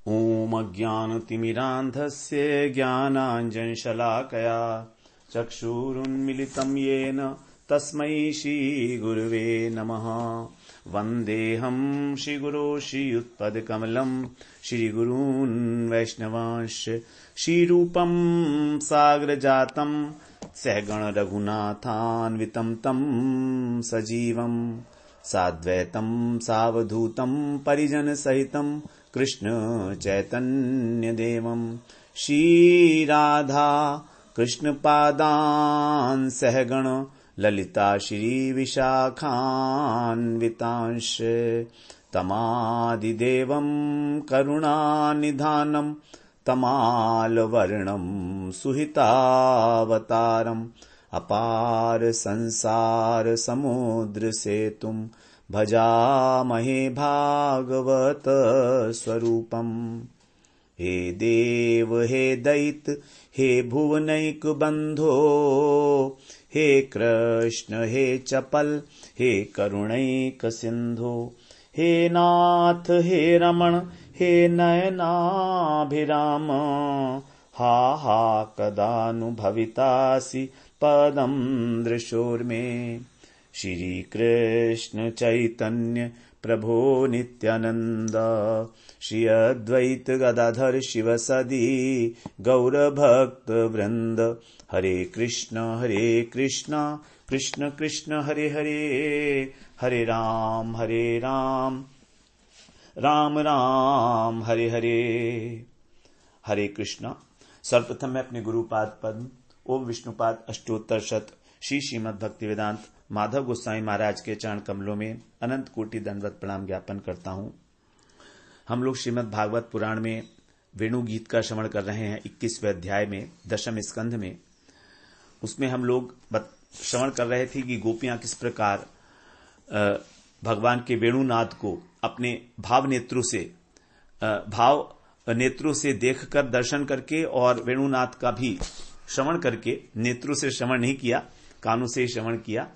ॐ अज्ञानतिमिरान्धस्य ज्ञानाञ्जनशलाकया चक्षुरुन्मिलितं येन तस्मै श्रीगुरुवे नमः। वन्देऽहं श्रीगुरो श्रीयुत्पदकमलं श्रीगुरून् वैष्णवांश्च श्रीरूपं साग्रजातं सहगण रघुनाथान्वितं तं सजीवं साद्वैतं सावधूतं परिजन सहितं कृष्ण चैतन्य देवं श्रीराधा कृष्ण पादान् सहगण ललिता श्री विशाखान्वितांश तमादिदेवं करुणानिधानं तमालवर्णं सुहितावतारम् अपार संसार समुद्र सेतुं भजामहे भागवत स्वरूपम्। हे देव हे दैत हे भुवनैक बंधो हे कृष्ण हे चपल हे करुणैक सिंधो हे नाथ हे रमण हे नयनाभिराम हा हा कदानुभवितासि पदं दृशोर्मे। श्री कृष्ण चैतन्य प्रभो नित्यानंद श्री अद्वैत गदाधर शिवसदी गौरभक्त वृंद हरे कृष्ण कृष्ण कृष्ण हरे हरे हरे राम राम राम हरे हरे। हरे कृष्णा। सर्वप्रथम मैं अपने गुरुपाद पद्म ओम विष्णुपाद अष्टोत्तर शत श्री श्रीमद् भक्ति वेदांत माधव गोस्वामी महाराज के चरण कमलों में अनंत कोटि दंडवत प्रणाम ज्ञापन करता हूं। हम लोग श्रीमद् भागवत पुराण में वेणु गीत का श्रवण कर रहे हैं 21वें अध्याय में दशम स्कंध में। उसमें हम लोग श्रवण कर रहे थे कि गोपियां किस प्रकार भगवान के वेणुनाद को अपने भाव नेत्रों से देखकर दर्शन करके और वेणुनाद का भी श्रवण करके, नेत्रों से श्रवण नहीं किया, कानों से श्रवण किया,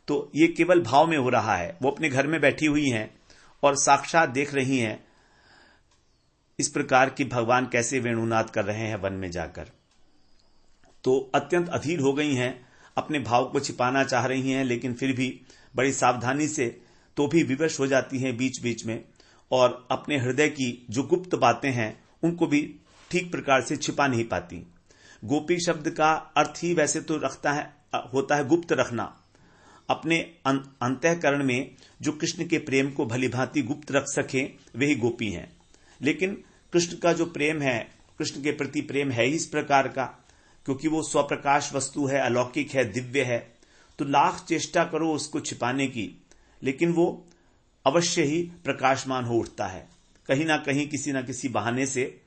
तो ये केवल भाव में हो रहा है। वो अपने घर में बैठी हुई हैं और साक्षात देख रही हैं इस प्रकार की भगवान कैसे वेणुनाद कर रहे हैं वन में जाकर। तो अत्यंत अधीर हो गई हैं, अपने भाव को छिपाना चाह रही हैं, लेकिन फिर भी बड़ी सावधानी से तो भी विवश हो जाती हैं बीच बीच में, और अपने हृदय की जो गुप्त बातें हैं उनको भी ठीक प्रकार से छिपा नहीं पाती। गोपी शब्द का अर्थ ही वैसे तो होता है गुप्त रखना। अपने अंतःकरण में जो कृष्ण के प्रेम को भलीभांति गुप्त रख सके वही गोपी हैं। लेकिन कृष्ण का जो प्रेम है, कृष्ण के प्रति प्रेम है इस प्रकार का, क्योंकि वो स्वप्रकाश वस्तु है, अलौकिक है, दिव्य है, तो लाख चेष्टा करो उसको छिपाने की, लेकिन वो अवश्य ही प्रकाशमान हो उठता है कहीं ना कहीं किसी ना किसी बहाने से।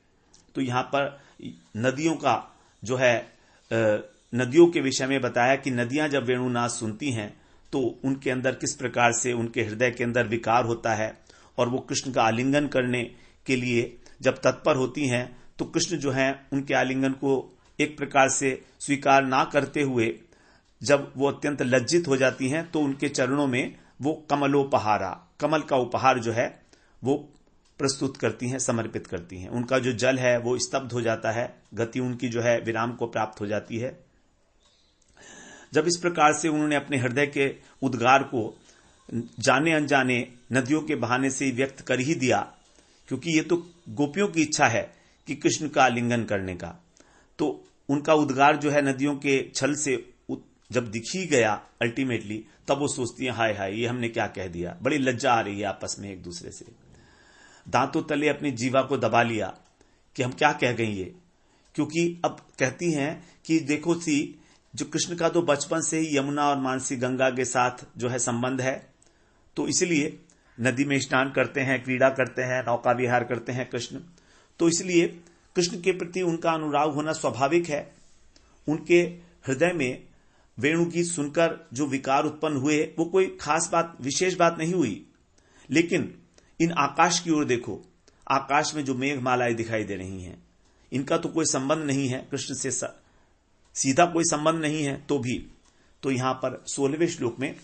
तो यहां पर नदियों का जो है नदियों के विषय में बताया कि नदियां जब वेणुनाद सुनती हैं तो उनके अंदर किस प्रकार से उनके हृदय के अंदर विकार होता है, और वो कृष्ण का आलिंगन करने के लिए जब तत्पर होती हैं तो कृष्ण जो है उनके आलिंगन को एक प्रकार से स्वीकार ना करते हुए जब वो अत्यंत लज्जित हो जाती हैं तो उनके चरणों में वो कमल का उपहार जो है वो प्रस्तुत करती हैं, समर्पित करती हैं। उनका जो जल है वो स्तब्ध हो जाता है, गति उनकी जो है विराम को प्राप्त हो जाती है। जब इस प्रकार से उन्होंने अपने हृदय के उद्गार को जाने अनजाने नदियों के बहाने से व्यक्त कर ही दिया, क्योंकि ये तो गोपियों की इच्छा है कि कृष्ण का आलिंगन करने का, तो उनका उद्गार जो है नदियों के छल से जब दिख ही गया अल्टीमेटली, तब वो सोचती है हाय हाय ये हमने क्या कह दिया। बड़ी लज्जा आ रही है आपस में एक दूसरे से, दांतों तले अपनी जीवा को दबा लिया कि हम क्या कह गए ये। क्योंकि अब कहती हैं कि देखो सी, जो कृष्ण का तो बचपन से ही यमुना और मानसी गंगा के साथ जो है संबंध है, तो इसलिए नदी में स्नान करते हैं, क्रीड़ा करते हैं, नौका विहार करते हैं कृष्ण, तो इसलिए कृष्ण के प्रति उनका अनुराग होना स्वाभाविक है। उनके हृदय में वेणु गीत सुनकर जो विकार उत्पन्न हुए वो कोई खास बात, विशेष बात नहीं हुई। लेकिन इन आकाश की ओर देखो, आकाश में जो मेघमालाएं दिखाई दे रही हैं, इनका तो कोई संबंध नहीं है कृष्ण से, सीधा कोई संबंध नहीं है, तो यहां पर 16वें श्लोक में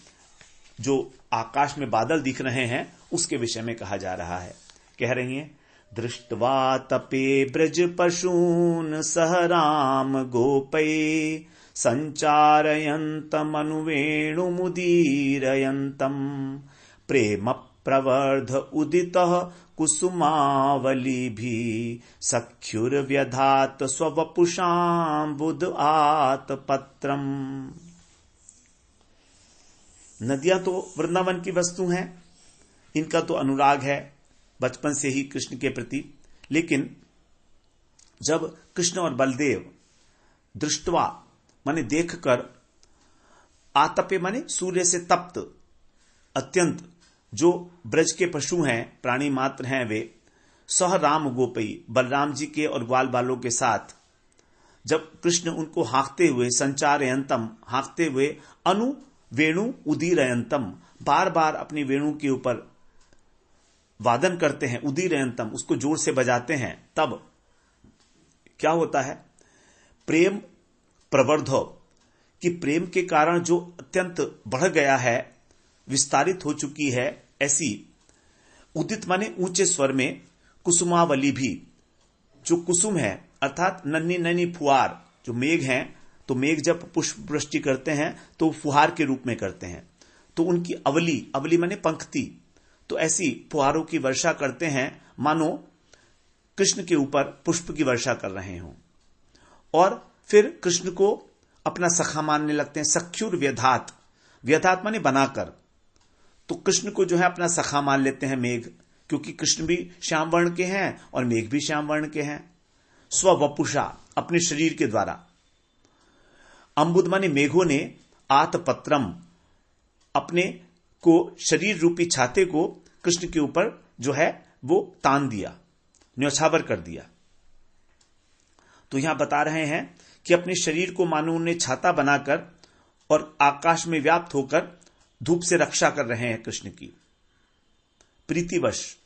जो आकाश में बादल दिख रहे हैं उसके विषय में कहा जा रहा है। कह रही हैं, दृष्ट्वा तपे ब्रज पशून् सह राम गोपै सञ्चारयन्तमनुवेणुमुदीरयन्तम् प्रेम प्रवर्ध उदितः कुसुमावलीभिः सख्युर्व्यधात स्ववपुषाम्बुद आतपत्रम्। नदियां तो वृंदावन की वस्तु हैं, इनका तो अनुराग है बचपन से ही कृष्ण के प्रति। लेकिन जब कृष्ण और बलदेव दृष्टवा माने देखकर, आतपे माने सूर्य से तप्त अत्यंत जो ब्रज के पशु हैं, प्राणी मात्र हैं, वे सह राम गोपई बलराम जी के और ग्वाल बालों के साथ जब कृष्ण उनको हाँकते हुए संचारयंतम हाँकते हुए अनु वेणु उदीरयंतम बार बार अपनी वेणु के ऊपर वादन करते हैं, उदीरयंतम उसको जोर से बजाते हैं, तब क्या होता है? प्रेम प्रवर्धो कि प्रेम के कारण जो अत्यंत बढ़ गया है, विस्तारित हो चुकी है, ऐसी उदित माने ऊंचे स्वर में कुसुमावली भी, जो कुसुम है अर्थात नन्ही नन्ही फुहार, जो मेघ हैं, तो मेघ जब पुष्प वृष्टि करते हैं तो फुहार के रूप में करते हैं, तो उनकी अवली, अवली माने पंक्ति, तो ऐसी फुहारों की वर्षा करते हैं मानो कृष्ण के ऊपर पुष्प की वर्षा कर रहे हों। और फिर कृष्ण को अपना सखा मानने लगते हैं। सख्युर व्यधात, व्यधात माने बनाकर, तो कृष्ण को जो है अपना सखा मान लेते हैं मेघ, क्योंकि कृष्ण भी श्याम वर्ण के हैं और मेघ भी श्याम वर्ण के हैं। स्ववपुषा अपने शरीर के द्वारा, अम्बुद माने मेघों ने, आतपत्रम अपने को शरीर रूपी छाते को कृष्ण के ऊपर जो है वो तान दिया, न्यौछावर कर दिया। तो यहां बता रहे हैं कि अपने शरीर को मानो उन्हें छाता बनाकर और आकाश में व्याप्त होकर धूप से रक्षा कर रहे हैं कृष्ण की प्रीतिवश।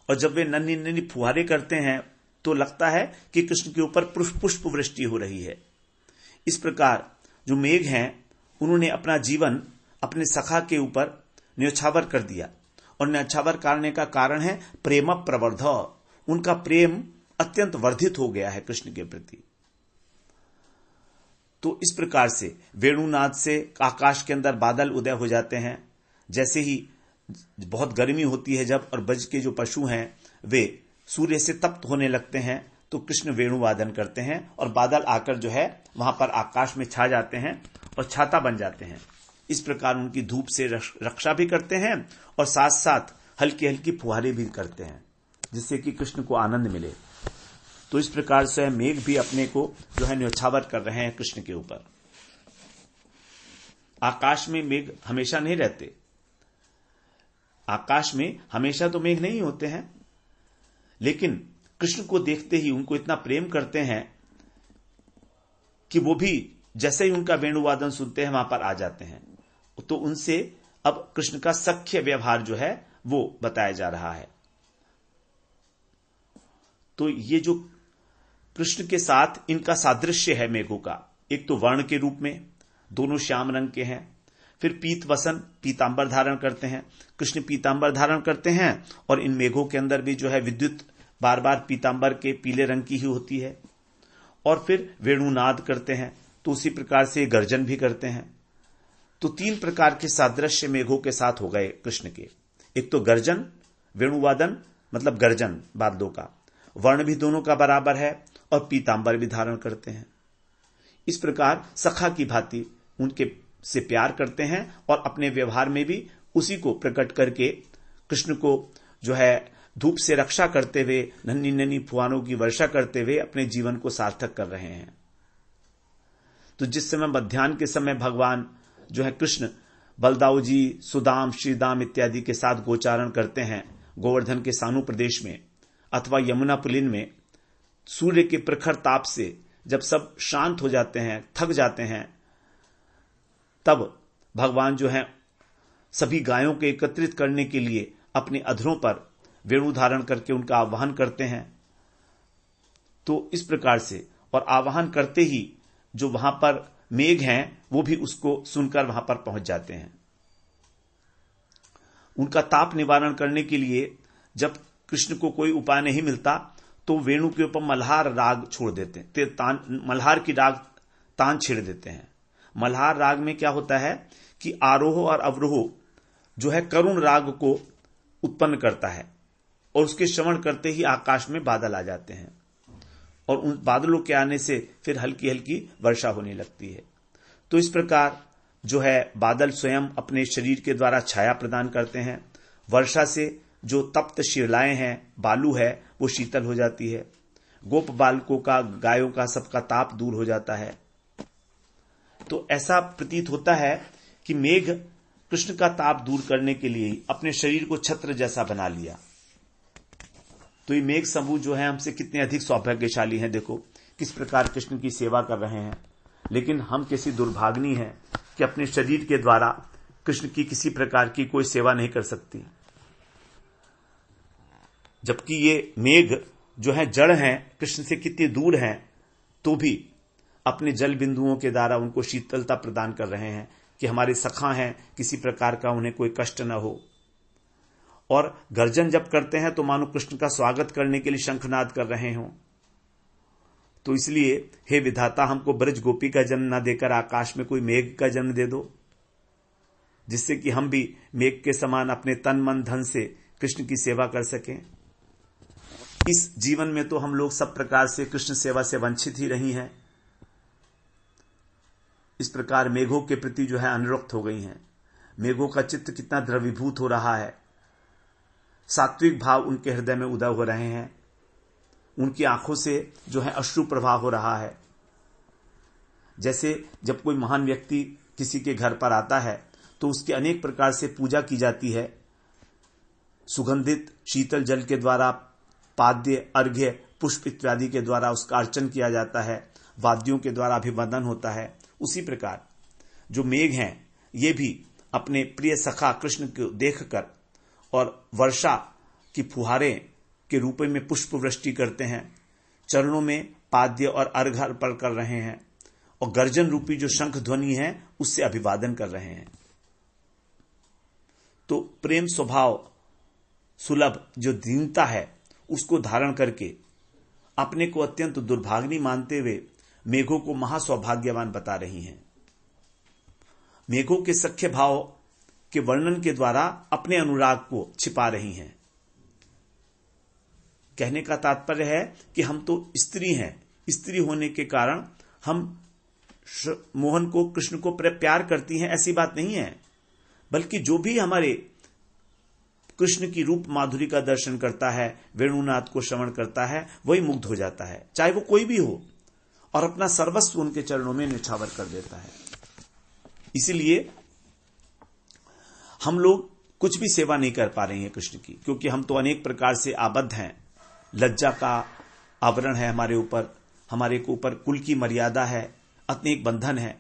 और जब वे नन्ही नन्ही फुहारे करते हैं तो लगता है कि कृष्ण के ऊपर पुष्प वृष्टि हो रही है। इस प्रकार जो मेघ हैं उन्होंने अपना जीवन अपने सखा के ऊपर न्यौछावर कर दिया, और न्यौछावर करने का कारण है प्रेम प्रवर्ध, उनका प्रेम अत्यंत वर्धित हो गया है कृष्ण के प्रति। तो इस प्रकार से वेणुनाद से आकाश के अंदर बादल उदय हो जाते हैं। जैसे ही बहुत गर्मी होती है जब, और ब्रज के जो पशु हैं वे सूर्य से तप्त होने लगते हैं, तो कृष्ण वेणु वादन करते हैं और बादल आकर जो है वहां पर आकाश में छा जाते हैं और छाता बन जाते हैं। इस प्रकार उनकी धूप से रक्षा भी करते हैं और साथ साथ हल्की हल्की फुहारे भी करते हैं, जिससे कि कृष्ण को आनंद मिले। तो इस प्रकार से मेघ भी अपने को जो है न्यौछावर कर रहे हैं कृष्ण के ऊपर। आकाश में मेघ हमेशा नहीं रहते, आकाश में हमेशा तो मेघ नहीं होते हैं, लेकिन कृष्ण को देखते ही उनको इतना प्रेम करते हैं कि वो भी जैसे ही उनका वेणुवादन सुनते हैं वहां पर आ जाते हैं। तो उनसे अब कृष्ण का सख्य व्यवहार जो है वो बताया जा रहा है। तो ये जो कृष्ण के साथ इनका सादृश्य है मेघों का, एक तो वर्ण के रूप में दोनों श्याम रंग के हैं, फिर पीत वसन पीतांबर धारण करते हैं, कृष्ण पीतांबर धारण करते हैं, और इन मेघों के अंदर भी जो है विद्युत बार बार पीतांबर के पीले रंग की ही होती है। और फिर वेणुनाद करते हैं, तो उसी प्रकार से गर्जन भी करते हैं। तो तीन प्रकार के सादृश्य मेघों के साथ हो गए कृष्ण के। एक तो गर्जन, वेणुवादन मतलब गर्जन बादलों का, वर्ण भी दोनों का बराबर है, और पीतांबर भी धारण करते हैं। इस प्रकार सखा की भांति उनके से प्यार करते हैं और अपने व्यवहार में भी उसी को प्रकट करके कृष्ण को जो है धूप से रक्षा करते हुए, नन्ही नन्ही फुहारों की वर्षा करते हुए अपने जीवन को सार्थक कर रहे हैं। तो जिस समय मध्याह्न के समय भगवान जो है कृष्ण बलदाऊ जी, सुदाम, श्रीदाम इत्यादि के साथ गोचारण करते हैं गोवर्धन के सानु प्रदेश में अथवा यमुना पुलिन में, सूर्य के प्रखर ताप से जब सब शांत हो जाते हैं, थक जाते हैं, तब भगवान जो है सभी गायों को एकत्रित करने के लिए अपने अधरों पर वेणु धारण करके उनका आवाहन करते हैं। तो इस प्रकार से, और आवाहन करते ही जो वहां पर मेघ हैं वो भी उसको सुनकर वहां पर पहुंच जाते हैं। उनका ताप निवारण करने के लिए जब कृष्ण को कोई उपाय नहीं मिलता तो वेणु के ऊपर मल्हार राग छोड़ देते हैं, मल्हार की राग तान छेड़ देते हैं। मल्हार राग में क्या होता है कि आरोह और अवरोह जो है करुण राग को उत्पन्न करता है और उसके श्रवण करते ही आकाश में बादल आ जाते हैं और उन बादलों के आने से फिर हल्की हल्की वर्षा होने लगती है। तो इस प्रकार जो है बादल स्वयं अपने शरीर के द्वारा छाया प्रदान करते हैं। वर्षा से जो तप्त शिलाएं हैं, बालू है, वो शीतल हो जाती है। गोप बालकों का, गायों का सबका ताप दूर हो जाता है। तो ऐसा प्रतीत होता है कि मेघ कृष्ण का ताप दूर करने के लिए अपने शरीर को छत्र जैसा बना लिया। तो ये मेघ समूह जो है हमसे कितने अधिक सौभाग्यशाली हैं। देखो किस प्रकार कृष्ण की सेवा कर रहे हैं, लेकिन हम कैसी दुर्भाग्नी हैं कि अपने शरीर के द्वारा कृष्ण की किसी प्रकार की कोई सेवा नहीं कर सकती। जबकि ये मेघ जो है जड़ हैं, कृष्ण से कितनी दूर हैं, तो भी अपने जल बिंदुओं के द्वारा उनको शीतलता प्रदान कर रहे हैं कि हमारे सखा हैं, किसी प्रकार का उन्हें कोई कष्ट न हो। और गर्जन जब करते हैं तो मानो कृष्ण का स्वागत करने के लिए शंखनाद कर रहे हों। तो इसलिए हे विधाता, हमको ब्रज गोपी का जन्म न देकर आकाश में कोई मेघ का जन्म दे दो, जिससे कि हम भी मेघ के समान अपने तन मन धन से कृष्ण की सेवा कर सकें। इस जीवन में तो हम लोग सब प्रकार से कृष्ण सेवा से वंचित ही रही हैं। इस प्रकार मेघों के प्रति जो है अनुरक्त हो गई हैं। मेघों का चित्त कितना द्रवीभूत हो रहा है, सात्विक भाव उनके हृदय में उदय हो रहे हैं। उनकी आंखों से जो है अश्रु प्रवाह हो रहा है। जैसे जब कोई महान व्यक्ति किसी के घर पर आता है तो उसकी अनेक प्रकार से पूजा की जाती है। सुगंधित शीतल जल के द्वारा, पाद्य, अर्घ्य, पुष्प इत्यादि के द्वारा उसका अर्चन किया जाता है, वाद्यों के द्वारा अभिवंदन होता है। उसी प्रकार जो मेघ हैं, ये भी अपने प्रिय सखा कृष्ण को देखकर और वर्षा की फुहारें के रूप में पुष्प वृष्टि करते हैं, चरणों में पाद्य और अर्घ अर्पण कर रहे हैं और गर्जन रूपी जो शंख ध्वनि है उससे अभिवादन कर रहे हैं। तो प्रेम स्वभाव सुलभ जो दीनता है उसको धारण करके अपने को अत्यंत दुर्भाग्नी मानते हुए मेघों को महासौभाग्यवान बता रही हैं। मेघों के सख्य भाव के वर्णन के द्वारा अपने अनुराग को छिपा रही हैं। कहने का तात्पर्य है कि हम तो स्त्री हैं, स्त्री होने के कारण हम मोहन को, कृष्ण को प्यार करती हैं, ऐसी बात नहीं है। बल्कि जो भी हमारे कृष्ण की रूप माधुरी का दर्शन करता है, वेणुनाथ को श्रवण करता है, वही मुग्ध हो जाता है, चाहे वो कोई भी हो, और अपना सर्वस्व उनके चरणों में निछावर कर देता है। इसीलिए हम लोग कुछ भी सेवा नहीं कर पा रहे हैं कृष्ण की, क्योंकि हम तो अनेक प्रकार से आबद्ध हैं। लज्जा का आवरण है हमारे ऊपर कुल की मर्यादा है, अनेक बंधन है,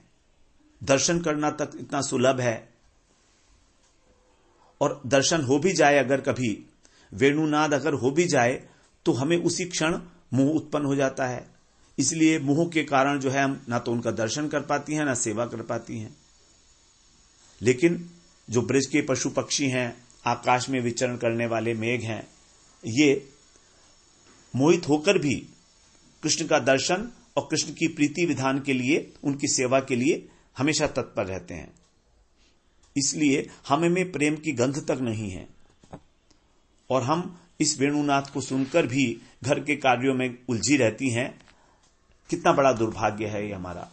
दर्शन करना तक इतना सुलभ है। और दर्शन हो भी जाए, अगर कभी वेणुनाद अगर हो भी जाए, तो हमें उसी क्षण मोह उत्पन्न हो जाता है। इसलिए मोह के कारण जो है हम ना तो उनका दर्शन कर पाती हैं, ना सेवा कर पाती हैं। लेकिन जो ब्रज के पशु पक्षी हैं, आकाश में विचरण करने वाले मेघ हैं, ये मोहित होकर भी कृष्ण का दर्शन और कृष्ण की प्रीति विधान के लिए, उनकी सेवा के लिए हमेशा तत्पर रहते हैं। इसलिए हमें प्रेम की गंध तक नहीं है और हम इस वेणुनाथ को सुनकर भी घर के कार्यों में उलझी रहती हैं। कितना बड़ा दुर्भाग्य है ये हमारा।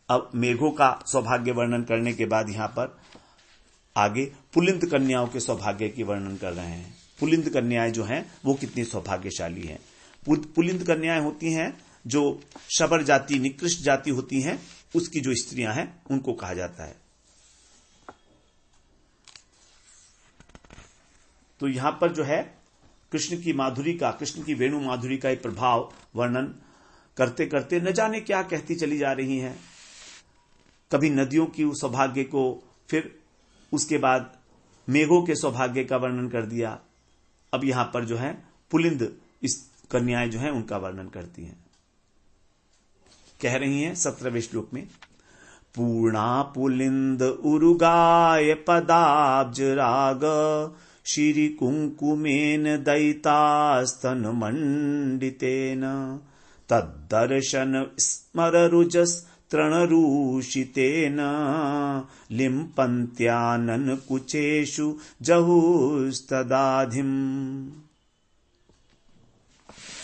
अब मेघों का सौभाग्य वर्णन करने के बाद यहां पर आगे पुलिंद कन्याओं के सौभाग्य की वर्णन कर रहे हैं। पुलिंद कन्याएं जो हैं वो कितनी सौभाग्यशाली हैं। पुलिंद कन्याएं होती हैं जो शबर जाति, निकृष्ट जाति होती हैं, उसकी जो स्त्रियां हैं उनको कहा जाता है। तो यहां पर जो है कृष्ण की माधुरी का, कृष्ण की वेणु माधुरी का एक प्रभाव वर्णन करते करते न जाने क्या कहती चली जा रही हैं। कभी नदियों की सौभाग्य को, फिर उसके बाद मेघों के सौभाग्य का वर्णन कर दिया। अब यहां पर जो है पुलिंद इस कन्याएं जो हैं उनका वर्णन करती हैं। कह रही हैं 17वें श्लोक में, पूर्णा पुलिंद उरुगाय पदाब्ज राग श्री कुंकुमेन दयितास्तन मंडितेन तद्दर्शन स्मररुजस तृणरूषितेन लिम्पन्त्यानन कुचेषु जहुस्तदाधिम।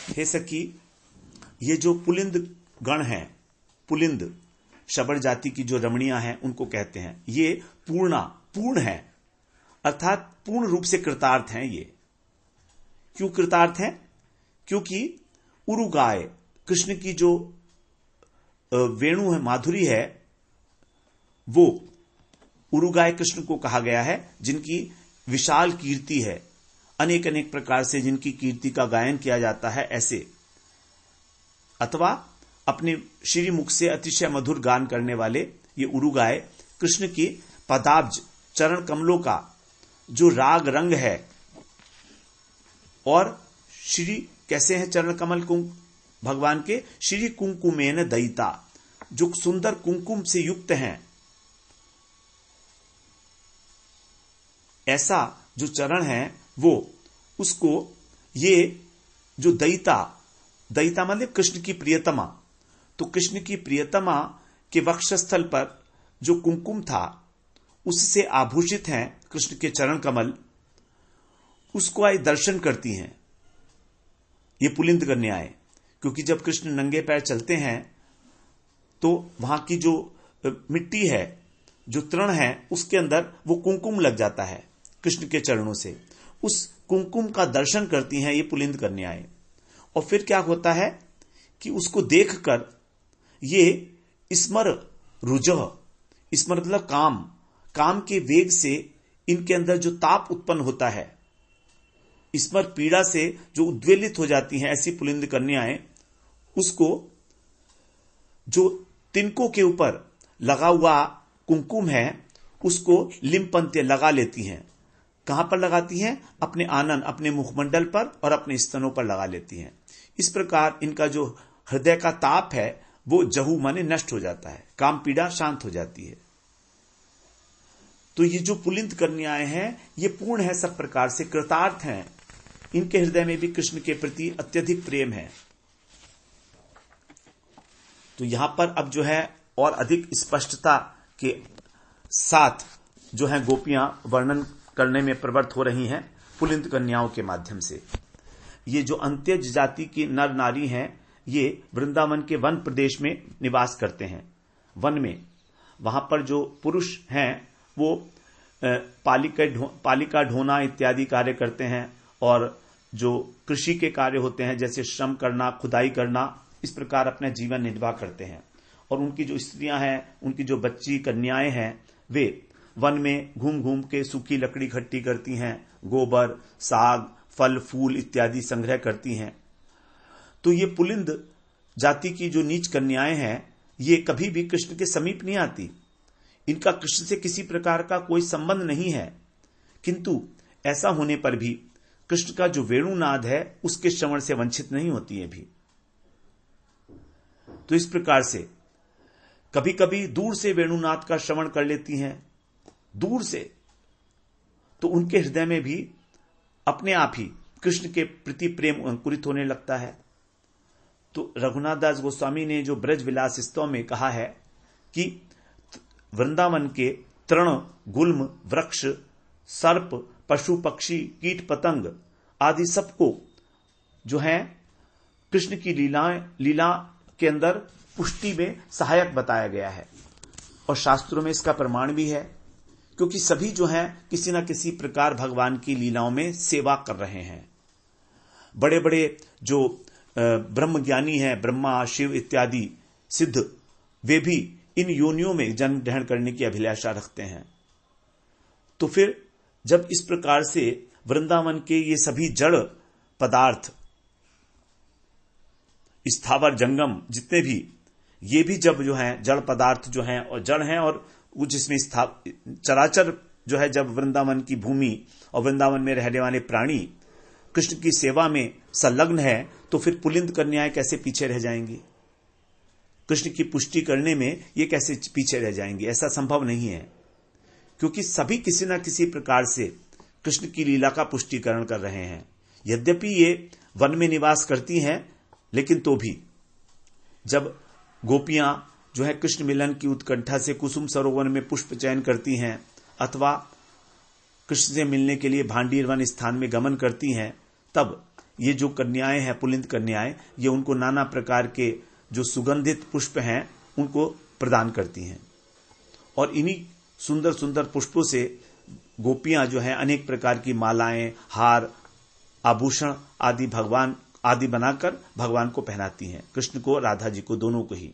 हे सखी, ये जो पुलिंद गण हैं, पुलिंद शबर जाति की जो रमणियां हैं उनको कहते हैं, ये पूर्ण है, अर्थात पूर्ण रूप से कृतार्थ हैं। ये क्यों कृतार्थ हैं? क्योंकि उरुगाय कृष्ण की जो वेणु है, माधुरी है, वो उरुगाय कृष्ण को कहा गया है, जिनकी विशाल कीर्ति है, अनेक अनेक प्रकार से जिनकी कीर्ति का गायन किया जाता है, ऐसे अथवा अपने श्री मुख से अतिशय मधुर गान करने वाले ये उरुगाय कृष्ण की पदाब्ज चरण कमलों का जो राग रंग है, और श्री कैसे हैं चरण कमल भगवान के? श्री कुंकुमेन दयिता, जो सुंदर कुंकुम से युक्त हैं, ऐसा जो चरण है वो, उसको ये जो दयिता मतलब कृष्ण की प्रियतमा, तो कृष्ण की प्रियतमा के वक्षस्थल पर जो कुंकुम था उससे आभूषित हैं कृष्ण के चरण कमल, उसको आई दर्शन करती हैं ये पुलिंद कन्याएं। क्योंकि जब कृष्ण नंगे पैर चलते हैं तो वहां की जो मिट्टी है, जो तृण है, उसके अंदर वो कुंकुम लग जाता है कृष्ण के चरणों से, उस कुंकुम का दर्शन करती हैं ये पुलिंद कन्याएं। और फिर क्या होता है कि उसको देखकर ये स्मर रुजह, स्मर मतलब काम के वेग से इनके अंदर जो ताप उत्पन्न होता है, स्मर पीड़ा से जो उद्वेलित हो जाती हैं ऐसी पुलिंद कन्याएं, उसको जो तिनकों के ऊपर लगा हुआ कुंकुम है उसको लिम्पंत्य लगा लेती हैं। कहां पर लगाती हैं? अपने आनन, अपने मुखमंडल पर और अपने स्तनों पर लगा लेती हैं। इस प्रकार इनका जो हृदय का ताप है वो जहू माने नष्ट हो जाता है, काम पीड़ा शांत हो जाती है। तो ये जो पुलिंद कन्याएं हैं ये पूर्ण है, सब प्रकार से कृतार्थ हैं, इनके हृदय में भी कृष्ण के प्रति अत्यधिक प्रेम है। तो यहां पर अब जो है और अधिक स्पष्टता के साथ जो है गोपियां वर्णन करने में प्रवृत्त हो रही हैं पुलिंद कन्याओं के माध्यम से। ये जो अंत्यज जाति की नर नारी हैं, ये वृंदावन के वन प्रदेश में निवास करते हैं। वन में वहां पर जो पुरुष हैं वो पालिका ढोना इत्यादि कार्य करते हैं, और जो कृषि के कार्य होते हैं जैसे श्रम करना, खुदाई करना, इस प्रकार अपना जीवन निर्वाह करते हैं। और उनकी जो स्त्रियां हैं, उनकी जो बच्ची कन्याएं हैं, वे वन में घूम घूम के सूखी लकड़ी इकट्ठी करती हैं, गोबर, साग, फल फूल इत्यादि संग्रह करती हैं। तो ये पुलिंद जाति की जो नीच कन्याएं हैं, ये कभी भी कृष्ण के समीप नहीं आती, इनका कृष्ण से किसी प्रकार का कोई संबंध नहीं है, किंतु ऐसा होने पर भी कृष्ण का जो वेणुनाद है उसके श्रवण से वंचित नहीं होती है भी। तो इस प्रकार से कभी कभी दूर से वेणुनाद का श्रवण कर लेती हैं, दूर से, तो उनके हृदय में भी अपने आप ही कृष्ण के प्रति प्रेम अंकुरित होने लगता है। तो रघुनाथ दास गोस्वामी ने जो ब्रज विलास स्तव में कहा है कि वृंदावन के तृण, गुल्म, वृक्ष, सर्प, पशु पक्षी, कीट पतंग आदि सबको जो है कृष्ण की लीला के अंदर पुष्टि में सहायक बताया गया है। और शास्त्रों में इसका प्रमाण भी है, क्योंकि सभी जो हैं किसी न किसी प्रकार भगवान की लीलाओं में सेवा कर रहे हैं। बड़े बड़े जो ब्रह्म ज्ञानी हैं, ब्रह्मा, शिव इत्यादि सिद्ध, वे भी इन योनियों में जन्म ग्रहण करने की अभिलाषा रखते हैं। तो फिर जब इस प्रकार से वृंदावन के ये सभी जड़ पदार्थ, स्थावर जंगम जितने भी, ये भी जब जो है जड़ पदार्थ जो हैं और जड़ हैं, और जिसमें चराचर जो है, जब वृंदावन की भूमि और वृंदावन में रहने वाले प्राणी कृष्ण की सेवा में संलग्न है, तो फिर पुलिंद कन्याएं कैसे पीछे रह जाएंगी? कृष्ण की पुष्टि करने में ये कैसे पीछे रह जाएंगी? ऐसा संभव नहीं है, क्योंकि सभी किसी न किसी प्रकार से कृष्ण की लीला का पुष्टिकरण कर रहे हैं। यद्यपि ये वन में निवास करती हैं, लेकिन तो भी जब गोपियां जो है कृष्ण मिलन की उत्कंठा से कुसुम सरोवर में पुष्प चयन करती हैं अथवा कृष्ण से मिलने के लिए भांडीर वन स्थान में गमन करती हैं, तब ये जो कन्याएं हैं, पुलिंद कन्याएं, ये उनको नाना प्रकार के जो सुगंधित पुष्प हैं उनको प्रदान करती हैं। और इन्हीं सुंदर सुंदर पुष्पों से गोपियां जो है अनेक प्रकार की मालाएं, हार, आभूषण आदि बनाकर भगवान को पहनाती हैं, कृष्ण को, राधा जी को, दोनों को ही।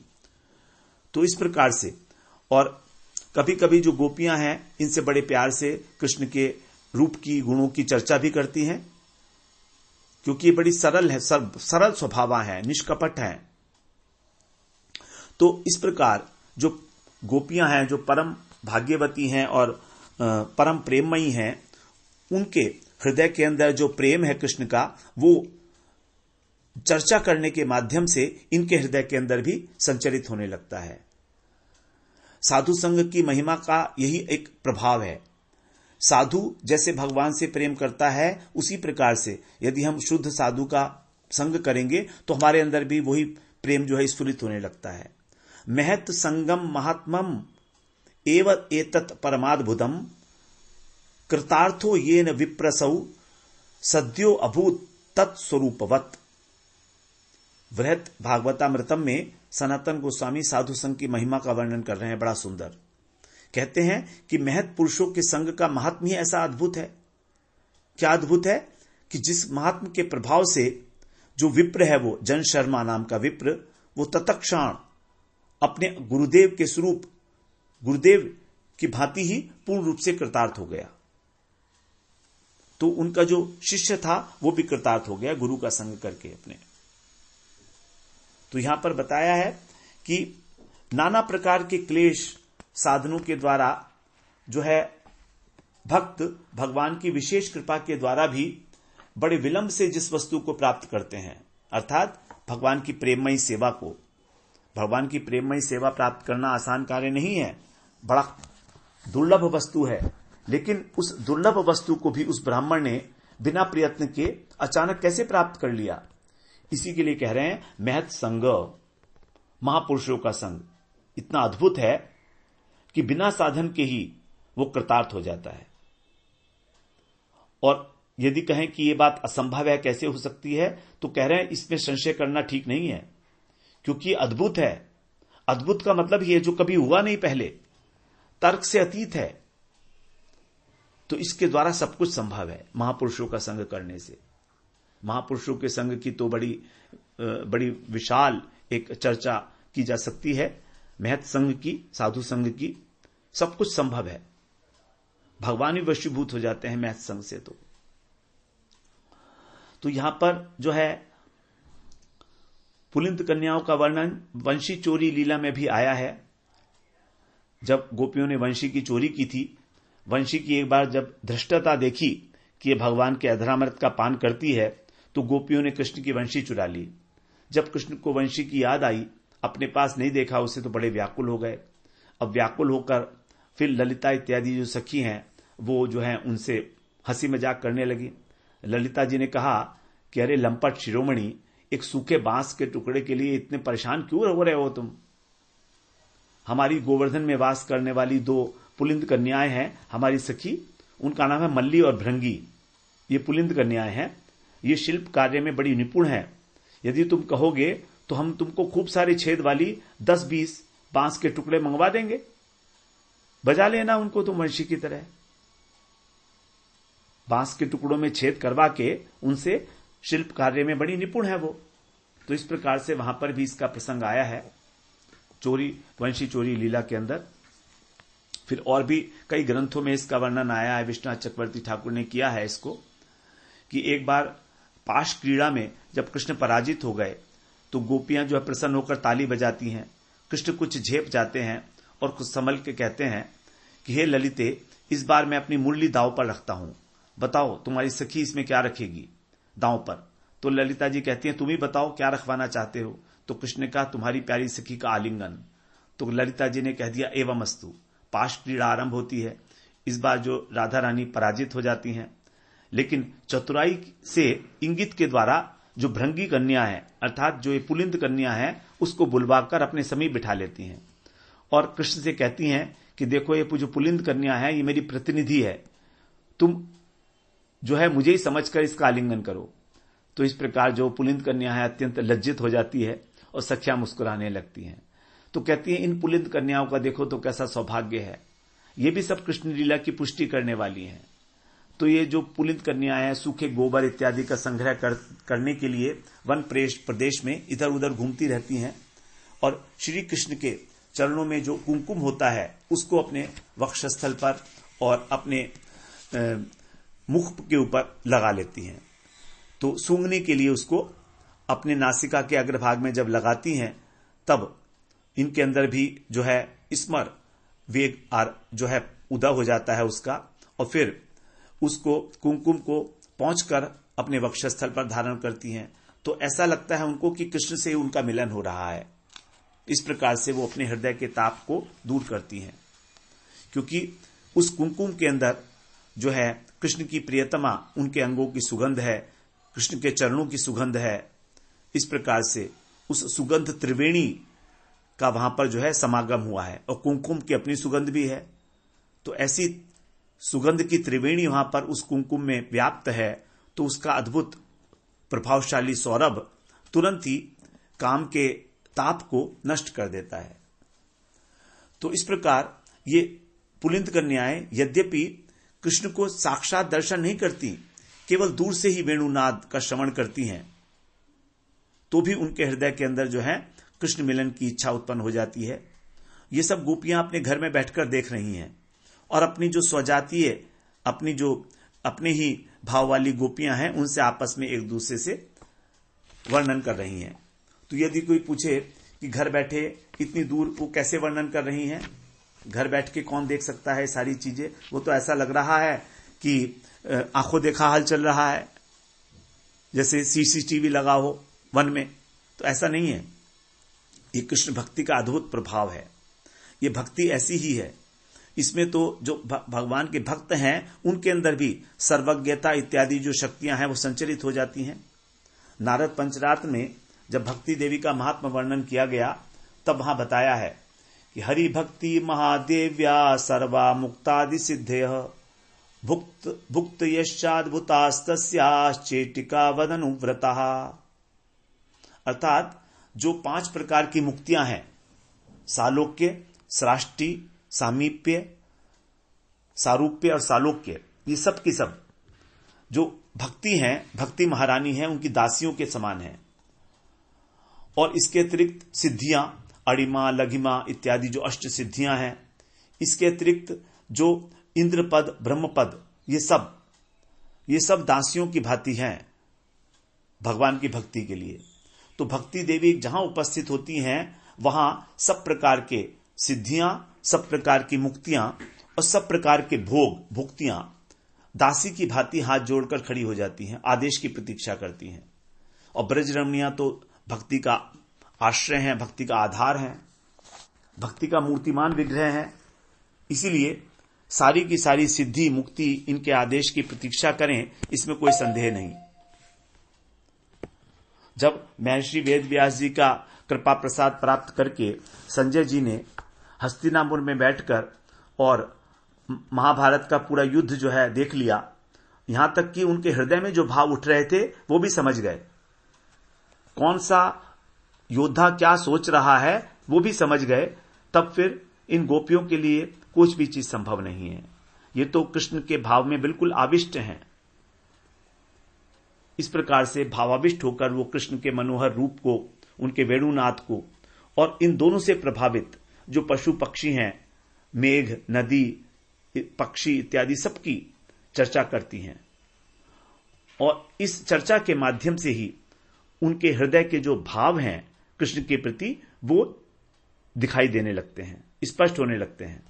तो इस प्रकार से, और कभी कभी जो गोपियां हैं इनसे बड़े प्यार से कृष्ण के रूप की, गुणों की चर्चा भी करती हैं, क्योंकि ये बड़ी सरल है, सरल स्वभाव है, निष्कपट है। तो इस प्रकार जो गोपियां हैं, जो परम भाग्यवती हैं और परम प्रेममयी हैं, उनके हृदय के अंदर जो प्रेम है कृष्ण का, वो चर्चा करने के माध्यम से इनके हृदय के अंदर भी संचरित होने लगता है। साधु संग की महिमा का यही एक प्रभाव है। साधु जैसे भगवान से प्रेम करता है, उसी प्रकार से यदि हम शुद्ध साधु का संग करेंगे तो हमारे अंदर भी वही प्रेम जो है स्फुरित होने लगता है। महत संगम महात्मम एव एतत् परमाद्भुतम कृतार्थो येन विप्रसौ सद्यो अभूत तत्स्वरूपवत्। वृहत भागवतामृतम में सनातन गोस्वामी साधु संघ की महिमा का वर्णन कर रहे हैं, बड़ा सुंदर। कहते हैं कि महत पुरुषों के संग का महात्म ही ऐसा अद्भुत है। क्या अद्भुत है कि जिस महात्म के प्रभाव से जो विप्र है, वो जन शर्मा नाम का विप्र, वो तत्क्षण अपने गुरुदेव के स्वरूप, गुरुदेव की भांति ही पूर्ण रूप से कृतार्थ हो गया। तो उनका जो शिष्य था वो भी कृतार्थ हो गया गुरु का संग करके अपने। तो यहां पर बताया है कि नाना प्रकार के क्लेश साधनों के द्वारा जो है भक्त भगवान की विशेष कृपा के द्वारा भी बड़े विलंब से जिस वस्तु को प्राप्त करते हैं, अर्थात भगवान की प्रेममयी सेवा को। भगवान की प्रेममयी सेवा प्राप्त करना आसान कार्य नहीं है, बड़ा दुर्लभ वस्तु है। लेकिन उस दुर्लभ वस्तु को भी उस ब्राह्मण ने बिना प्रयत्न के अचानक कैसे प्राप्त कर लिया, इसी के लिए कह रहे हैं महत संग, महापुरुषों का संग इतना अद्भुत है कि बिना साधन के ही वो कृतार्थ हो जाता है। और यदि कहें कि ये बात असंभव है, कैसे हो सकती है, तो कह रहे हैं इसमें संशय करना ठीक नहीं है, क्योंकि अद्भुत है। अद्भुत का मतलब ये जो कभी हुआ नहीं पहले, तर्क से अतीत है, तो इसके द्वारा सब कुछ संभव है महापुरुषों का संग करने से। महापुरुषों के संग की तो बड़ी विशाल एक चर्चा की जा सकती है। महत संग की, साधु संग की, सब कुछ संभव है। भगवान ही वशीभूत हो जाते हैं महत संग से। तो यहां पर जो है पुलिंद कन्याओं का वर्णन वंशी चोरी लीला में भी आया है। जब गोपियों ने वंशी की चोरी की थी, वंशी की एक बार जब धृष्टता देखी कि ये भगवान के अधरामृत का पान करती है, तो गोपियों ने कृष्ण की वंशी चुरा ली। जब कृष्ण को वंशी की याद आई, अपने पास नहीं देखा उसे, तो बड़े व्याकुल हो गए। अब व्याकुल होकर फिर ललिता इत्यादि जो सखी हैं वो जो है उनसे हंसी मजाक करने लगी। ललिता जी ने कहा कि अरे लंपट शिरोमणि, एक सूखे बांस के टुकड़े के लिए इतने परेशान क्यों हो रहे हो तुम? हमारी गोवर्धन में वास करने वाली दो पुलिंद कन्याएं हैं, हमारी सखी, उनका नाम है मल्ली और भृंगी। ये पुलिंद कन्याएं हैं, ये शिल्प कार्य में बड़ी निपुण है। यदि तुम कहोगे तो हम तुमको खूब सारे छेद वाली 10-20 बांस के टुकड़े मंगवा देंगे, बजा लेना उनको तुम वंशी की तरह। बांस के टुकड़ों में छेद करवा के उनसे शिल्प कार्य में बड़ी निपुण है वो। तो इस प्रकार से वहां पर भी इसका प्रसंग आया है चोरी, वंशी चोरी लीला के अंदर। फिर और भी कई ग्रंथों में इसका वर्णन आया है। विश्वनाथ चक्रवर्ती ठाकुर ने किया है इसको कि एक बार पाश क्रीड़ा में जब कृष्ण पराजित हो गए तो गोपियां जो है प्रसन्न होकर ताली बजाती हैं। कृष्ण कुछ झेप जाते हैं और कुछ संभल के कहते हैं कि हे ललिते, इस बार मैं अपनी मुरली दांव पर रखता हूं, बताओ तुम्हारी सखी इसमें क्या रखेगी दांव पर। तो ललिता जी कहती हैं तुम ही बताओ क्या रखवाना चाहते हो। तो कृष्ण ने कहा तुम्हारी प्यारी सखी का आलिंगन। तो ललिता जी ने कह दिया एवं अस्तु। पाश क्रीड़ा आरंभ होती है। इस बार जो राधा रानी पराजित हो जाती हैं, लेकिन चतुराई से इंगित के द्वारा जो भृंगी कन्या है, अर्थात जो ये पुलिंद कन्या है, उसको बुलवाकर अपने समीप बिठा लेती हैं और कृष्ण से कहती हैं कि देखो ये जो पुलिंद कन्या है ये मेरी प्रतिनिधि है, तुम जो है मुझे ही समझकर इसका आलिंगन करो। तो इस प्रकार जो पुलिंद कन्या है अत्यंत लज्जित हो जाती है और सखियां मुस्कुराने लगती हैं। तो कहती हैं इन पुलिंद कन्याओं का देखो तो कैसा सौभाग्य है, ये भी सब कृष्ण लीला की पुष्टि करने वाली हैं। तो ये जो पुलिंद कन्याएं हैं सूखे गोबर इत्यादि का संग्रह करने के लिए वन प्रदेश में इधर उधर घूमती रहती हैं और श्री कृष्ण के चरणों में जो कुमकुम होता है उसको अपने वक्षस्थल पर और अपने मुख के ऊपर लगा लेती हैं। तो सूंघने के लिए उसको अपने नासिका के अग्रभाग में जब लगाती हैं तब इनके अंदर भी जो है स्मर वेग जो है उदय हो जाता है उसका, और फिर उसको कुमकुम को पहुंचकर अपने वक्षस्थल पर धारण करती हैं। तो ऐसा लगता है उनको कि कृष्ण से उनका मिलन हो रहा है। इस प्रकार से वो अपने हृदय के ताप को दूर करती हैं, क्योंकि उस कुमकुम के अंदर जो है कृष्ण की प्रियतमा, उनके अंगों की सुगंध है, कृष्ण के चरणों की सुगंध है। इस प्रकार से उस सुगंध त्रिवेणी का वहां पर जो है समागम हुआ है और कुमकुम की अपनी सुगंध भी है। तो ऐसी सुगंध की त्रिवेणी वहां पर उस कुमकुम में व्याप्त है। तो उसका अद्भुत प्रभावशाली सौरभ तुरंत ही काम के ताप को नष्ट कर देता है। तो इस प्रकार ये पुलिंद कन्याएं यद्यपि कृष्ण को साक्षात दर्शन नहीं करती, केवल दूर से ही वेणुनाद का श्रवण करती हैं, तो भी उनके हृदय के अंदर जो है कृष्ण मिलन की इच्छा उत्पन्न हो जाती है। ये सब गोपियां अपने घर में बैठकर देख रही हैं और अपनी जो स्वजातीय, अपनी जो अपने ही भाव वाली गोपियां हैं उनसे आपस में एक दूसरे से वर्णन कर रही हैं। तो यदि कोई पूछे कि घर बैठे इतनी दूर वो कैसे वर्णन कर रही हैं, घर बैठ के कौन देख सकता है सारी चीजें, वो तो ऐसा लग रहा है कि आंखों देखा हाल चल रहा है, जैसे सीसीटीवी लगा हो वन में। तो ऐसा नहीं है, ये कृष्ण भक्ति का अद्भुत प्रभाव है। ये भक्ति ऐसी ही है, इसमें तो जो भगवान के भक्त हैं उनके अंदर भी सर्वज्ञता इत्यादि जो शक्तियां हैं वो संचरित हो जाती हैं। नारद पंचरात्र में जब भक्ति देवी का महात्मा वर्णन किया गया तब वहां बताया है कि हरि भक्ति महादेव्या सर्वा मुक्तादि सिद्धेय भुक्त यश्चाद्भुतास्तस्याश्चेटिका वदनुव्रतः। अर्थात जो 5 प्रकार की मुक्तियां हैं, सालोक्य, सृष्टि, सामीप्य, सारूप्य और सालोक्य, ये सब की सब जो भक्ति हैं, भक्ति महारानी है, उनकी दासियों के समान है। और इसके अतिरिक्त सिद्धियां, अड़िमा, लघिमा इत्यादि जो अष्ट सिद्धियां हैं, इसके अतिरिक्त जो इंद्रपद, ब्रह्मपद, ये सब दासियों की भांति हैं भगवान की भक्ति के लिए। तो भक्ति देवी जहां उपस्थित होती हैं वहां सब प्रकार के सिद्धियां, सब प्रकार की मुक्तियां और सब प्रकार के भुक्तियां दासी की भांति हाथ जोड़कर खड़ी हो जाती हैं, आदेश की प्रतीक्षा करती हैं। और ब्रजरमणियां तो भक्ति का आश्रय हैं, भक्ति का आधार हैं, भक्ति का मूर्तिमान विग्रह हैं। इसीलिए सारी की सारी सिद्धि, मुक्ति इनके आदेश की प्रतीक्षा करें, इसमें कोई संदेह नहीं। जब महर्षि वेद व्यास जी का कृपा प्रसाद प्राप्त करके संजय जी ने हस्तिनापुर में बैठकर और महाभारत का पूरा युद्ध जो है देख लिया, यहां तक कि उनके हृदय में जो भाव उठ रहे थे वो भी समझ गए, कौन सा योद्धा क्या सोच रहा है वो भी समझ गए। तब फिर इन गोपियों के लिए कुछ भी चीज संभव नहीं है। ये तो कृष्ण के भाव में बिल्कुल आविष्ट हैं। इस प्रकार से भावाविष्ट होकर वो कृष्ण के मनोहर रूप को, उनके वेणुनाद को और इन दोनों से प्रभावित जो पशु पक्षी हैं, मेघ, नदी, पक्षी इत्यादि सबकी चर्चा करती हैं। और इस चर्चा के माध्यम से ही उनके हृदय के जो भाव हैं कृष्ण के प्रति वो दिखाई देने लगते हैं, स्पष्ट होने लगते हैं।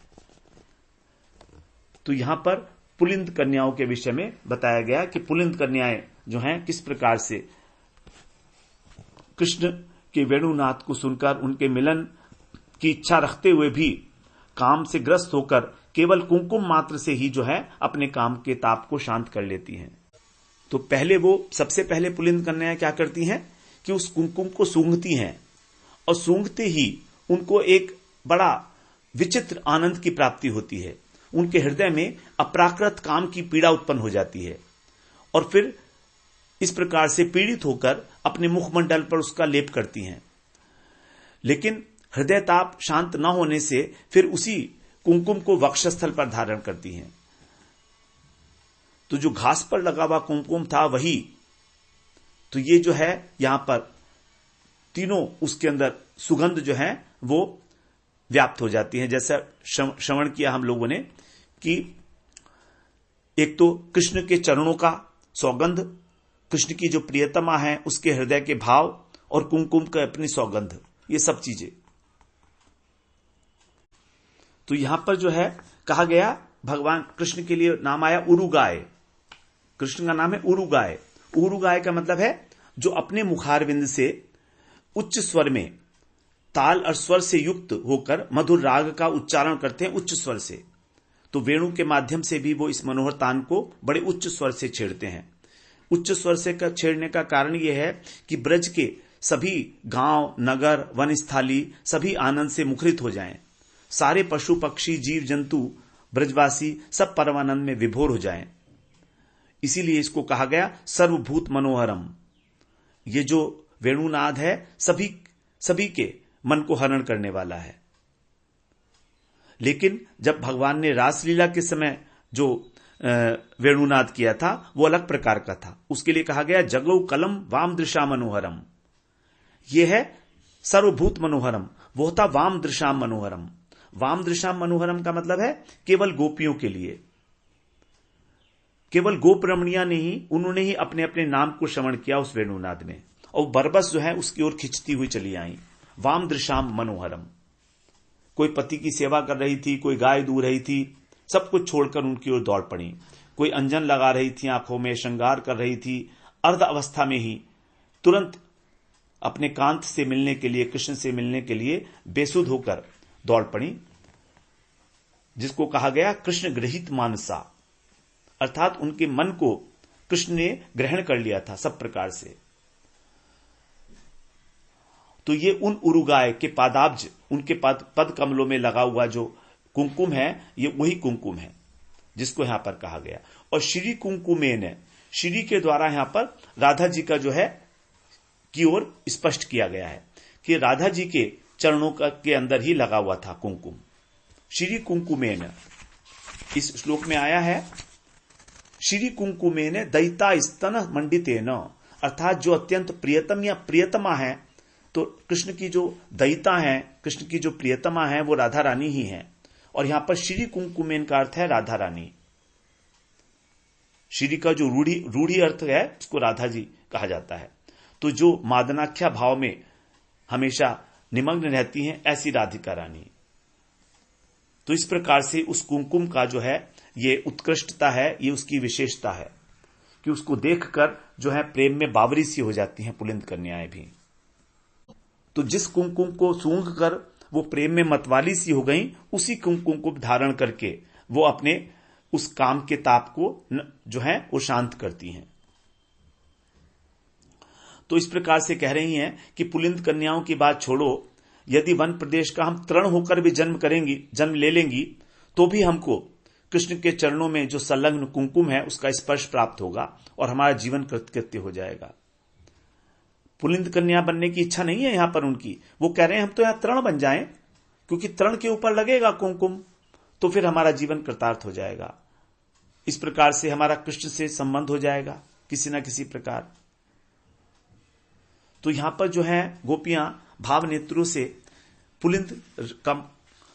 तो यहां पर पुलिंद कन्याओं के विषय में बताया गया कि पुलिंद कन्याएं जो हैं किस प्रकार से कृष्ण के वेणुनाद को सुनकर उनके मिलन की इच्छा रखते हुए भी काम से ग्रस्त होकर केवल कुमकुम मात्र से ही जो है अपने काम के ताप को शांत कर लेती हैं। तो पहले वो सबसे पहले पुलिंद कन्याएं क्या करती हैं कि उस कुमकुम को सूंघती हैं, और सूंघते ही उनको एक बड़ा विचित्र आनंद की प्राप्ति होती है। उनके हृदय में अप्राकृत काम की पीड़ा उत्पन्न हो जाती है, और फिर इस प्रकार से पीड़ित होकर अपने मुखमंडल पर उसका लेप करती हैं। लेकिन हृदय ताप शांत न होने से फिर उसी कुमकुम को वक्षस्थल पर धारण करती हैं। तो जो घास पर लगा हुआ कुमकुम था वही, तो ये जो है यहां पर तीनों उसके अंदर सुगंध जो है वो व्याप्त हो जाती है। जैसा श्रवण किया हम लोगों ने कि एक तो कृष्ण के चरणों का सौगंध, कृष्ण की जो प्रियतमा है उसके हृदय के भाव, और कुमकुम का अपनी सौगंध, ये सब चीजें। तो यहां पर जो है कहा गया भगवान कृष्ण के लिए नाम आया उरुगाय। कृष्ण का नाम है उरुगाय। उरुगाय का मतलब है जो अपने मुखारविंद से उच्च स्वर में ताल और स्वर से युक्त होकर मधुर राग का उच्चारण करते हैं उच्च स्वर से। तो वेणु के माध्यम से भी वो इस मनोहर तान को बड़े उच्च स्वर से छेड़ते हैं। उच्च स्वर से छेड़ने का कारण यह है कि ब्रज के सभी गांव, नगर, वनस्थली सभी आनंद से मुखरित हो जाएं, सारे पशु पक्षी जीव जंतु ब्रजवासी सब परमानंद में विभोर हो जाएं। इसीलिए इसको कहा गया सर्वभूत मनोहरम। ये जो वेणुनाद है सभी के मन को हरण करने वाला है। लेकिन जब भगवान ने रासलीला के समय जो वेणुनाद किया था वो अलग प्रकार का था। उसके लिए कहा गया जगौ कलम वाम दृशा मनोहरम। यह है सर्वभूत मनोहरम, वो था वाम दृशाम मनोहरम। वाम दृशाम मनोहरम का मतलब है केवल गोपियों के लिए, केवल गोप रमणिया ने ही, उन्होंने ही अपने अपने नाम को श्रवण किया उस वेणुनाद में, और बरबस जो है उसकी ओर खिंचती हुई चली आई। वाम दृशाम मनोहरम। कोई पति की सेवा कर रही थी, कोई गाय दूह रही थी, सब कुछ छोड़कर उनकी ओर दौड़ पड़ी। कोई अंजन लगा रही थी आंखों में, श्रृंगार कर रही थी, अर्ध अवस्था में ही तुरंत अपने कांत से मिलने के लिए, कृष्ण से मिलने के लिए बेसुध होकर दौड़ पड़ी, जिसको कहा गया कृष्ण गृहीत मानसा, अर्थात उनके मन को कृष्ण ने ग्रहण कर लिया था सब प्रकार से। तो ये उन उरुगाय के पादाब्ज, उनके पद कमलों में लगा हुआ जो कुमकुम है, ये वही कुमकुम है जिसको यहां पर कहा गया। और श्री कुमकुमेन, श्री के द्वारा यहां पर राधा जी का जो है की ओर स्पष्ट किया गया है कि राधा जी के चरणों के अंदर ही लगा हुआ था कुमकुम। श्री कुमकुमेन इस श्लोक में आया है, श्री कुमकुमेन दयिता स्तन मंडितेन, अर्थात जो अत्यंत प्रियतम या प्रियतमा है, तो कृष्ण की जो दयिता है, कृष्ण की जो प्रियतमा है वो राधा रानी ही है। और यहां पर श्री कुमकुमेन का अर्थ है राधा रानी। श्री का जो रूढ़ी अर्थ है उसको राधा जी कहा जाता है। तो जो मादनाख्या भाव में हमेशा निमग्न रहती हैं ऐसी राधिका रानी। तो इस प्रकार से उस कुमकुम का जो है ये उत्कृष्टता है, ये उसकी विशेषता है कि उसको देखकर जो है प्रेम में बावरी सी हो जाती हैं पुलिंद कन्याएं भी। तो जिस कुमकुम को सूंघ कर वो प्रेम में मतवाली सी हो गई, उसी कुमकुम को धारण करके वो अपने उस काम के ताप को जो है वो शांत करती हैं। तो इस प्रकार से कह रही हैं कि पुलिंद कन्याओं की बात छोड़ो, यदि वन प्रदेश का हम तृण होकर भी जन्म ले लेंगी, तो भी हमको कृष्ण के चरणों में जो संलग्न कुमकुम है उसका स्पर्श प्राप्त होगा और हमारा जीवन कृतकृत्य हो जाएगा। पुलिंद कन्या बनने की इच्छा नहीं है यहां पर उनकी। वो कह रहे हैं हम तो यहां तृण बन जाएं, क्योंकि तृण के ऊपर लगेगा कुमकुम, तो फिर हमारा जीवन कृतार्थ हो जाएगा। इस प्रकार से हमारा कृष्ण से संबंध हो जाएगा किसी ना किसी प्रकार। तो यहां पर जो है गोपियां भाव नेत्रों से पुलिंद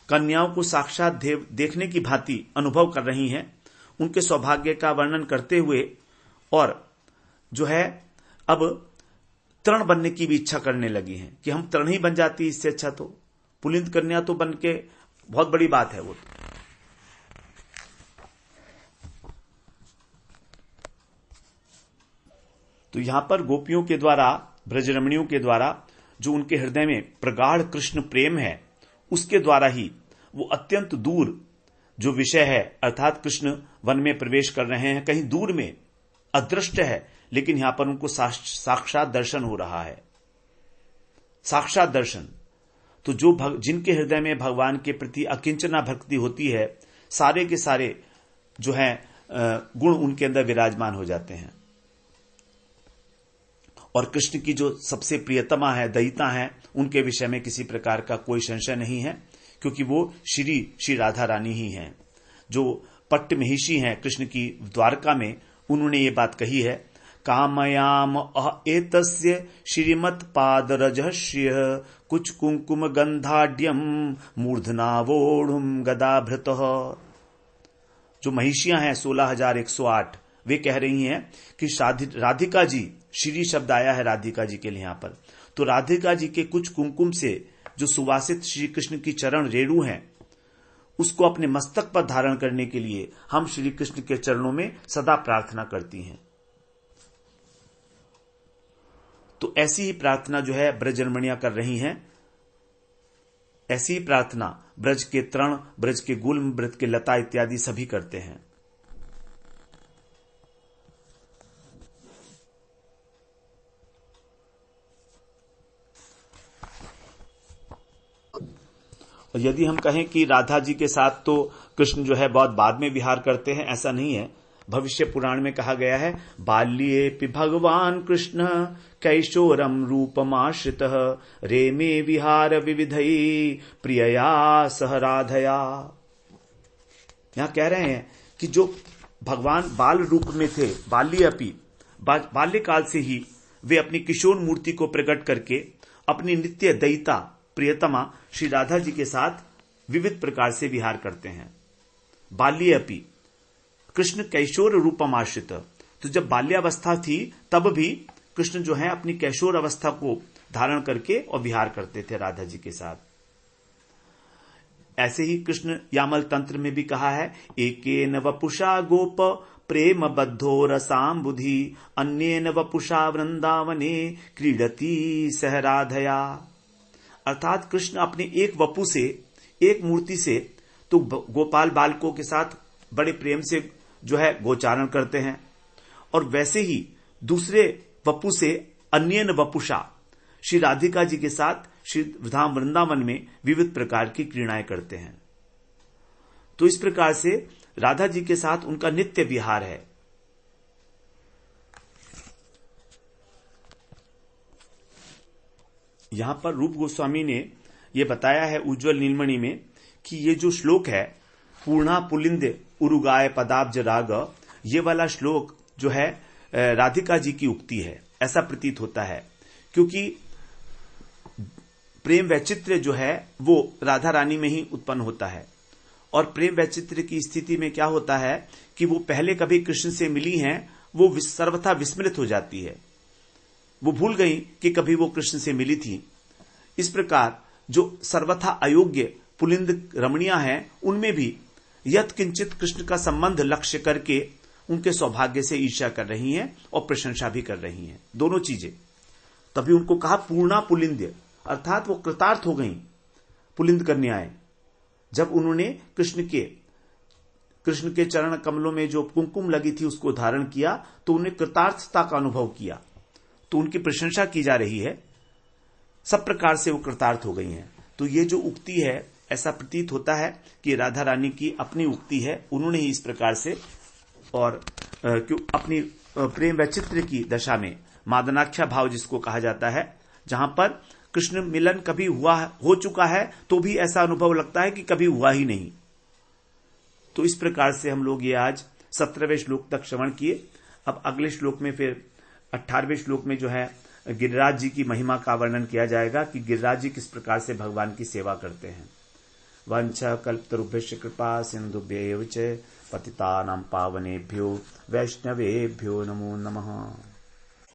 कन्याओं को साक्षात देखने की भांति अनुभव कर रही हैं, उनके सौभाग्य का वर्णन करते हुए, और जो है अब तृण बनने की भी इच्छा करने लगी हैं कि हम तृण ही बन जाती, इससे अच्छा तो पुलिंद कन्या तो बन के बहुत बड़ी बात है वो। तो यहां पर गोपियों के द्वारा, ब्रजरमणियों के द्वारा जो उनके हृदय में प्रगाढ़ कृष्ण प्रेम है, उसके द्वारा ही वो अत्यंत दूर जो विषय है, अर्थात कृष्ण वन में प्रवेश कर रहे हैं, कहीं दूर में अदृष्ट है, लेकिन यहां पर उनको साक्षात दर्शन हो रहा है, साक्षात दर्शन। तो जिनके हृदय में भगवान के प्रति अकिंचना भक्ति होती है, सारे के सारे जो है गुण उनके अंदर विराजमान हो जाते हैं। और कृष्ण की जो सबसे प्रियतमा है, दयिता है, उनके विषय में किसी प्रकार का कोई संशय नहीं है, क्योंकि वो श्री राधा रानी ही हैं। जो पट्ट महिषी हैं कृष्ण की द्वारका में, उन्होंने ये बात कही है, कामयाम एतस्य श्रीमत् पादरजस्य कुछ कुंकुम गंधाढ्यम मूर्धनावोढ़ुम गदाभृतः। जो महिषियां हैं 16,108, वे कह रही हैं कि राधिका जी, श्री शब्द आया है राधिका जी के लिए यहां पर, तो राधिका जी के कुछ कुंकुम से जो सुवासित श्री कृष्ण की चरण रेणु हैं, उसको अपने मस्तक पर धारण करने के लिए हम श्री कृष्ण के चरणों में सदा प्रार्थना करती हैं। तो ऐसी ही प्रार्थना जो है ब्रजरमणियां कर रही हैं। ऐसी ही प्रार्थना ब्रज के तृण, ब्रज के गुल्म, ब्रज के लता इत्यादि सभी करते हैं। और यदि हम कहें कि राधा जी के साथ तो कृष्ण जो है बहुत बाद में विहार करते हैं, ऐसा नहीं है। भविष्य पुराण में कहा गया है, बाल्येऽपि भगवान कृष्ण कैशोरम रूपमाश्रितः रेमे विहार विविधै प्रियया सह राधया। यहां कह रहे हैं कि जो भगवान बाल रूप में थे, बाल्येऽपि, बाल्यकाल से ही वे अपनी किशोर मूर्ति को प्रकट करके अपनी नित्य दयिता प्रियतमा श्री राधा जी के साथ विविध प्रकार से विहार करते हैं। बाल्येऽपि कृष्ण कैशोर रूपमाश्रित, तो जब बाल्यावस्था थी तब भी कृष्ण जो है अपनी कैशोर अवस्था को धारण करके और विहार करते थे राधा जी के साथ। ऐसे ही कृष्ण यामल तंत्र में भी कहा है, एकेन वपुषा गोप प्रेम बद्धो रसाम बुधि अन्येन वपुषा वृंदावने क्रीडती सह राधया। अर्थात कृष्ण अपने एक वपु से, एक मूर्ति से तो गोपाल बालकों के साथ बड़े प्रेम से जो है गोचारण करते हैं, और वैसे ही दूसरे वपु से अन्यन वपुषा श्री राधिका जी के साथ श्री धाम वृंदावन में विविध प्रकार की क्रीड़ाएं करते हैं। तो इस प्रकार से राधा जी के साथ उनका नित्य विहार है। यहां पर रूप गोस्वामी ने यह बताया है उज्ज्वल नीलमणि में कि ये जो श्लोक है, पूर्णा पुलिंद उरुगाय पदाब्ज राग, ये वाला श्लोक जो है राधिका जी की उक्ति है, ऐसा प्रतीत होता है। क्योंकि प्रेम वैचित्र्य जो है वो राधा रानी में ही उत्पन्न होता है, और प्रेम वैचित्र्य की स्थिति में क्या होता है कि वो पहले कभी कृष्ण से मिली हैं, वो सर्वथा विस्मृत हो जाती है, वो भूल गई कि कभी वो कृष्ण से मिली थी। इस प्रकार जो सर्वथा अयोग्य पुलिंद रमणियां हैं, उनमें भी यत् किंचित कृष्ण का संबंध लक्ष्य करके उनके सौभाग्य से ईर्ष्या कर रही हैं और प्रशंसा भी कर रही हैं, दोनों चीजें। तभी उनको कहा पूर्णा पुलिंद्य, अर्थात वो कृतार्थ हो गई पुलिंद कन्याएं, जब उन्होंने कृष्ण के चरण कमलों में जो कुंकुम लगी थी उसको धारण किया, तो उन्हें कृतार्थता का अनुभव किया, तो उनकी प्रशंसा की जा रही है, सब प्रकार से वो कृतार्थ हो गई हैं। तो ये जो उक्ति है, ऐसा प्रतीत होता है कि राधा रानी की अपनी उक्ति है, उन्होंने ही इस प्रकार से, और क्यों अपनी प्रेम वैचित्र्य की दशा में मादनाख्या भाव जिसको कहा जाता है, जहां पर कृष्ण मिलन कभी हो चुका है तो भी ऐसा अनुभव लगता है कि कभी हुआ ही नहीं। तो इस प्रकार से हम लोग ये आज 17वें श्लोक तक श्रवण किए। अब अगले श्लोक में फिर 18वें श्लोक में जो है गिरिराज जी की महिमा का वर्णन किया जाएगा कि गिरिराज जी किस प्रकार से भगवान की सेवा करते हैं। वंशा कल्पतरुभ्यश्च कृपा सिंधुभ्यैव च पतितानां पावनेभ्यो वैष्णवेभ्यो नमो नमः।